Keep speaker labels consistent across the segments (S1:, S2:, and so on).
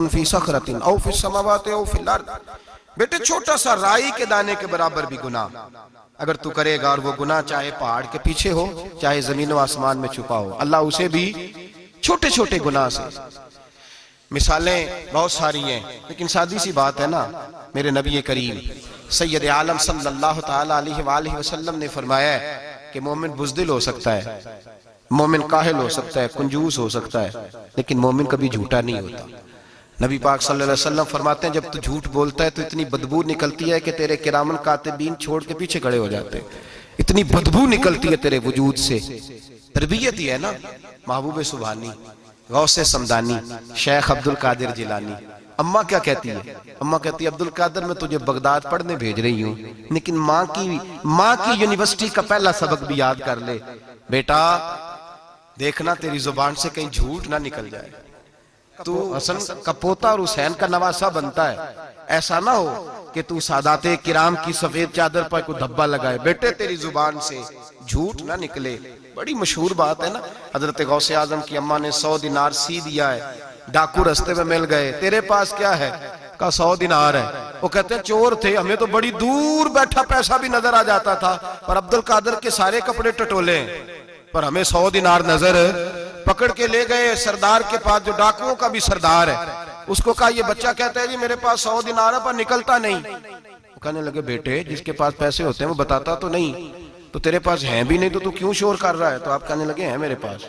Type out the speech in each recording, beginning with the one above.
S1: فی صخرۃ او فی السماوات او فی الارض، بیٹے چھوٹا سا رائی کے دانے کے برابر بھی گناہ اگر تو کرے گا، اور وہ گناہ چاہے پہاڑ کے پیچھے ہو چاہے زمین و آسمان میں چھپا ہو، اللہ اسے بھی چھوٹے چھوٹے گناہ سے، مثالیں بہت ساری ہیں لیکن سادی سی بات ہے نا، میرے نبی کریم سید عالم صلی اللہ تعالی علیہ وآلہ وسلم نے فرمایا ہے کہ مومن بزدل ہو سکتا ہے، مومن کاہل ہو سکتا ہے، کنجوس ہو سکتا ہے، لیکن مومن کبھی جھوٹا نہیں ہوتا۔ نبی پاک صلی اللہ علیہ وسلم فرماتے ہیں جب تو جھوٹ بولتا ہے تو اتنی بدبو نکلتی ہے کہ تیرے کرامن کاتبین چھوڑ کے پیچھے کھڑے ہو جاتے ہیں، اتنی بدبو نکلتی ہے تیرے وجود سے۔ تربیت ہی ہے نا، محبوب سبحانی، غوث سمدانی، شیخ عبدالقادر جیلانی۔ اماں کیا کہتی ہے؟ اماں کہتی ہے عبدالقادر میں تجھے بغداد پڑھنے بھیج رہی ہوں، لیکن ماں کی یونیورسٹی کا پہلا سبق بھی یاد کر لے بیٹا، دیکھنا تیری زبان سے کہیں جھوٹ نہ نکل جائے، تو حسن کا پوتا اور حسین کا نواسہ بنتا ہے، ایسا نہ ہو کہ تو سادات کرام کی سفید چادر پر کوئی دھبا لگائے، بیٹے تیری زبان سے جھوٹ نہ نکلے۔ بڑی مشہور بات ہے نا، حضرت غوث اعظم کی اماں نے 100 دینار سی دیا ہے، ڈاکو رستے میں مل گئے، تیرے پاس کیا ہے؟ کہا 100 دینار ہے۔ وہ کہتے ہیں چور تھے، ہمیں تو بڑی دور بیٹھا پیسہ بھی نظر آ جاتا تھا، پر عبدالقادر کے سارے کپڑے ٹٹولے ہیں، پر ہمیں 100 دینار نظر۔ پکڑ کے لے گئے سردار کے پاس جو ڈاکوؤں کا بھی سردار ہے، اس کو کہا یہ بچہ کہتا ہے جی میرے پاس 100 دینار ہے پر نکلتا نہیں۔ وہ کہنے لگے بیٹے جس کے پاس پیسے ہوتے ہیں وہ بتاتا تو نہیں، تو تیرے پاس ہیں بھی نہیں تو کیوں شور کر رہا ہے؟ تو آپ کہنے لگے ہیں میرے پاس،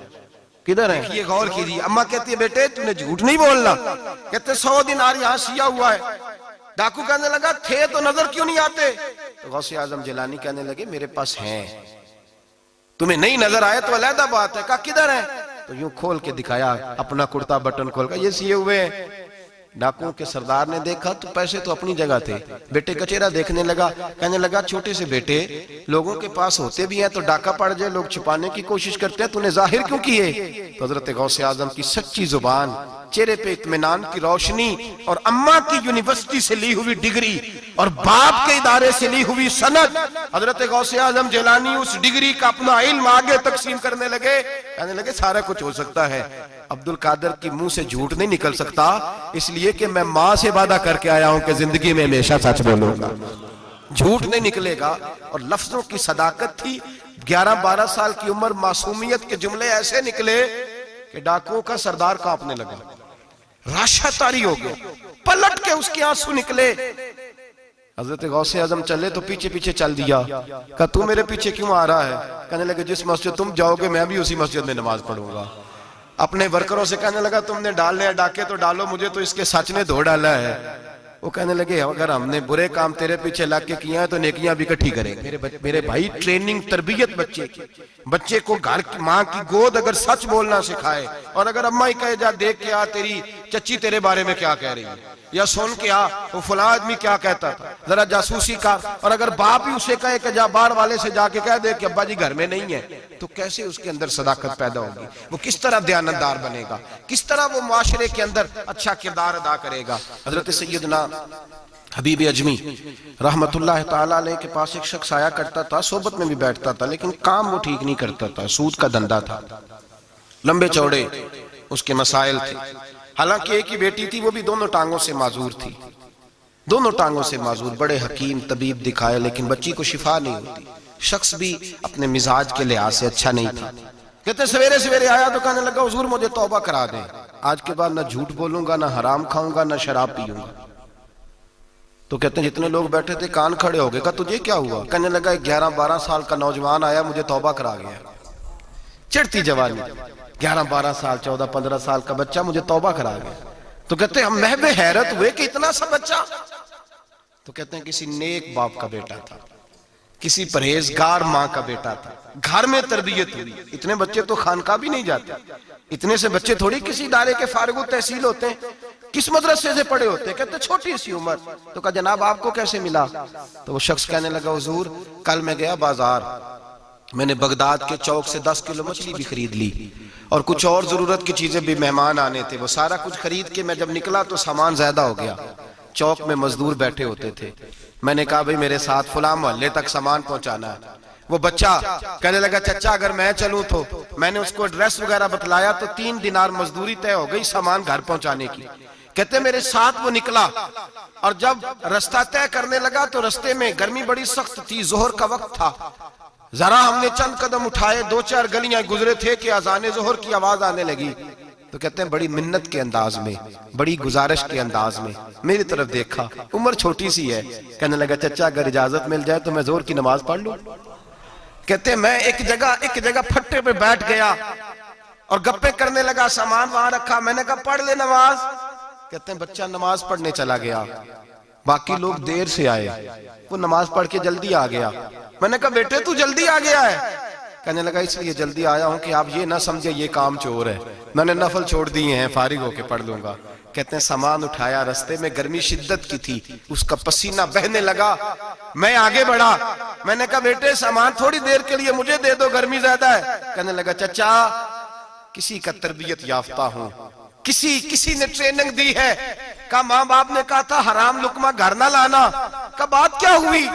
S1: کدھر ہیں؟ یہ غور کیجیے، اماں کہتی ہے بیٹے تو نے جھوٹ نہیں بولنا، کہتے 100 دینار یہاں سیا ہوا ہے۔ ڈاکو کہنے لگا تھے تو نظر کیوں نہیں آتے؟ تو غوث اعظم جیلانی کہنے لگے میرے پاس ہیں، تمہیں نہیں نظر آئے تو علیحدہ بات ہے۔ کہا کدھر ہیں؟ تو یوں کھول کے دکھایا اپنا کرتا بٹن کھول کر، یہ سیے ہوئے ہیں۔ ڈاکوؤں کے سردار نے دیکھا تو پیسے تو اپنی جگہ تھے، بیٹے کا چہرہ دیکھنے لگا، کہنے لگا چھوٹے سے بیٹے لوگوں کے پاس ہوتے بھی ہیں تو ڈاکہ پڑ جائے لوگ چھپانے کی کوشش کرتے ہیں، تو نے ظاہر کیوں کیے؟ تو حضرت غوث اعظم کی سچی زبان، چہرے پہ اطمینان کی روشنی، اور اماں کی یونیورسٹی سے لی ہوئی ڈگری اور باپ کے ادارے سے لی ہوئی سند، حضرت غوث اعظم جیلانی اس ڈگری کا اپنا علم آگے تقسیم کرنے لگے، کہنے لگے سارا کچھ ہو سکتا ہے، عبدالقادر کی منہ سے جھوٹ نہیں نکل سکتا، اس لیے کہ میں ماں سے وعدہ کر کے آیا ہوں کہ زندگی میں ہمیشہ سچ بولوں گا، جھوٹ نہیں نکلے گا۔ اور لفظوں کی صداقت تھی، 11-12 سال کی عمر، معصومیت کے جملے ایسے نکلے کہ ڈاکوؤں کا سردار کانپنے لگا، راشہ طاری ہو گیا، پلٹ کے اس کے آنسو نکلے۔ حضرت غوث اعظم چلے تو پیچھے پیچھے چل دیا، کہا تو میرے پیچھے کیوں آ رہا ہے؟ کہنے لگے جس مسجد تم جاؤ گے میں بھی اسی مسجد میں نماز پڑھوں گا۔ اپنے ورکروں سے کہنے لگا تم نے ڈالنے ہیں ڈاکے تو ڈالو، مجھے تو اس کے سچ نے دھو ڈالا ہے۔ وہ کہنے لگے اگر ہم نے برے کام تیرے پیچھے لگ کے کیا ہے تو نیکیاں بھی اکٹھی کریں گے۔ میرے بھائی ٹریننگ تربیت بچے کی، بچے کو گھر کی ماں کی گود اگر سچ بولنا سکھائے، اور اگر اماں ہی کہے جا دیکھ کے آ تیری چچی تیرے بارے میں کیا کہہ رہی ہے، یا سن کے آ وہ فلاں آدمی کیا کہتا تھا، ذرا جاسوسی کا، اور اگر باپ ہی اسے کہے کہ جا باہر والے سے جا کے کہہ دے کہ ابا جی گھر میں نہیں ہے، تو کیسے اس کے اندر صداقت پیدا ہوگی؟ وہ کس طرح دیانتدار بنے گا؟ کس طرح وہ معاشرے کے اندر اچھا کردار ادا کرے گا؟ حضرت سیدنا حبیب اجمی رحمت اللہ تعالیٰ علیہ کے پاس ایک شخص آیا کرتا تھا، صحبت میں بھی بیٹھتا تھا، لیکن کام وہ ٹھیک نہیں کرتا تھا، سود کا دھندا تھا، لمبے چوڑے اس کے مسائل تھے، حالانکہ ایک ہی بیٹی تھی، وہ بھی دونوں ٹانگوں سے معذور تھی، دونوں ٹانگوں سے معذور، بڑے حکیم طبیب دکھائے لیکن بچی کو شفا نہیں ہوتی، شخص بھی اپنے مزاج کے لحاظ سے اچھا نہیں تھا۔ کہتے سویرے سویرے آیا تو کہنے لگا حضور مجھے توبہ کرا دیں، آج کے بعد نہ جھوٹ بولوں گا، نہ حرام کھاؤں گا، نہ شراب پیوں گا۔ تو کہتے ہیں جتنے لوگ بیٹھے تھے کان کھڑے ہو گئے، کہا تجھے کیا ہوا؟ کہنے لگا 11-12 سال کا نوجوان آیا مجھے توبہ کرا گیا، چڑھتی جوانی، 11-12 سال 14-15 سال کا بچہ مجھے توبہ کرا گیا۔ تو کہتے ہیں ہم محو حیرت ہوئے کہ اتنا سا بچہ، تو کہتے ہیں کسی نیک باپ کا بیٹا تھا، کسی پرہیزگار ماں کا بیٹا تھا، گھر میں تربیت ہوئی۔ اتنے بچے تو خانقاہ بھی نہیں جاتے، اتنے سے بچے تھوڑی کسی ادارے کے فارغ التحصیل ہوتے ہیں، کس مدرسے سے پڑھے ہوتے ہیں؟ کہتے چھوٹی سی عمر۔ تو کہا جناب آپ کو کیسے ملا؟ تو وہ شخص کہنے لگا حضور کل میں گیا بازار، میں نے بغداد کے چوک سے 10 کلو مچھلی بھی خرید لی، اور کچھ اور ضرورت کی چیزیں بھی، مہمان آنے تھے، وہ سارا کچھ خرید کے میں جب نکلا تو سامان زیادہ ہو گیا، چوک میں مزدور بیٹھے ہوتے تھے، میں نے کہا بھئی میرے ساتھ فلاں محلے تک سامان پہنچانا ہے۔ وہ بچہ کہنے لگا چچا اگر میں چلوں تو، میں نے اس کو ایڈریس وغیرہ بتلایا تو 3 دینار مزدوری طے ہو گئی سامان گھر پہنچانے کی۔ کہتے ہیں میرے ساتھ وہ نکلا اور جب رستہ طے کرنے لگا تو رستے میں گرمی بڑی سخت تھی، ظہر کا وقت تھا، ذرا ہم نے چند قدم اٹھائے، 2-4 گلیاں گزرے تھے کہ اذان ظہر کی آواز آنے لگی۔ تو کہتے ہیں بڑی منت کے انداز میں، بڑی گزارش کے انداز میں میری طرف دیکھا، عمر چھوٹی سی ہے، کہنے لگا چچا اگر اجازت مل جائے تو میں ظہر کی نماز پڑھ لوں۔ کہتے ہیں میں ایک جگہ پھٹے پہ بیٹھ گیا اور گپے کرنے لگا، سامان وہاں رکھا، میں نے کہا پڑھ لے نماز۔ کہتے ہیں بچہ نماز پڑھنے چلا گیا، باقی لوگ دیر سے آئے، وہ نماز پڑھ کے جلدی آ گیا۔ میں نے کہا بیٹے تو جلدی آ گیا ہے؟ کہنے لگا اس لیے جلدی آیا ہوں کہ آپ یہ نہ سمجھے یہ کام چور ہے، میں نے نفل چھوڑ دیے ہیں، فارغ ہو کے پڑھ لوں گا۔ کہتے ہیں سامان اٹھایا، رستے میں گرمی شدت کی تھی، اس کا پسینہ بہنے لگا، میں آگے بڑھا، میں نے کہا بیٹے سامان تھوڑی دیر کے لیے مجھے دے دو، گرمی زیادہ ہے۔ کہنے لگا چچا کسی کا تربیت یافتہ ہوں، کسی نے ٹریننگ دی ہے، کہا ماں باپ نے کہا تھا حرام لقمہ گھر نہ لانا، کہا بات کیا ہوئی؟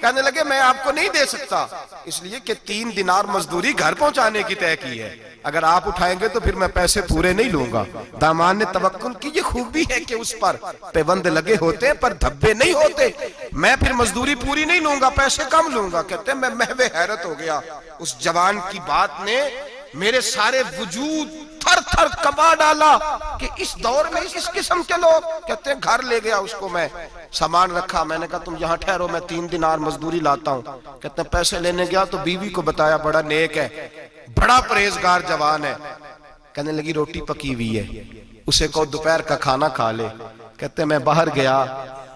S1: کہنے لگے میں آپ کو نہیں دے سکتا، اس لیے کہ 3 دینار مزدوری گھر پہنچانے کی طے کی ہے، اگر آپ اٹھائیں گے تو پھر میں پیسے پورے نہیں لوں گا۔ دامان نے توکل کی، یہ خوبی ہے کہ اس پر پیوند لگے ہوتے ہیں پر دھبے نہیں ہوتے، میں پھر مزدوری پوری نہیں لوں گا، پیسے کم لوں گا۔ کہتے ہیں میں محو حیرت ہو گیا، اس جوان کی بات نے میرے سارے وجود تھر تھر کبا ڈالا کہ اس دور میں اس قسم کے لوگ۔ کہتے ہیں گھر لے گیا اس کو، میں سامان رکھا، میں نے کہا تم یہاں ٹھہرو میں 3 دینار مزدوری لاتا ہوں۔ کہتے ہیں پیسے لینے گیا تو بیوی کو بتایا بڑا نیک ہے، بڑا پرہیزگار جوان ہے، کہنے لگی روٹی پکی ہوئی ہے، اسے کہو دوپہر کا کھانا کھا لے۔ کہتے ہیں میں باہر گیا،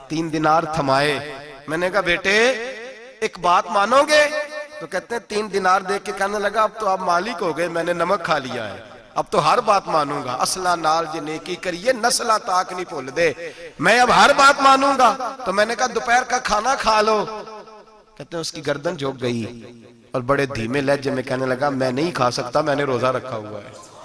S1: 3 دینار تھمائے، میں نے کہا بیٹے ایک بات مانو گے؟ تو کہتے ہیں 3 دینار دے کے کہنے لگا اب تو آپ مالک ہو گئے، میں نے نمک کھا لیا ہے، اب تو ہر بات مانوں گا، اصلہ نال جے نیکی کریے نسلہ تاک نہیں بھول دے، میں اب ہر بات مانوں گا۔ تو میں نے کہا دوپہر کا کھانا کھا لو۔ کہتے ہیں اس کی گردن جھک گئی اور بڑے دھیمے لہجے میں کہنے لگا میں نہیں کھا سکتا، میں نے روزہ رکھا ہوا ہے۔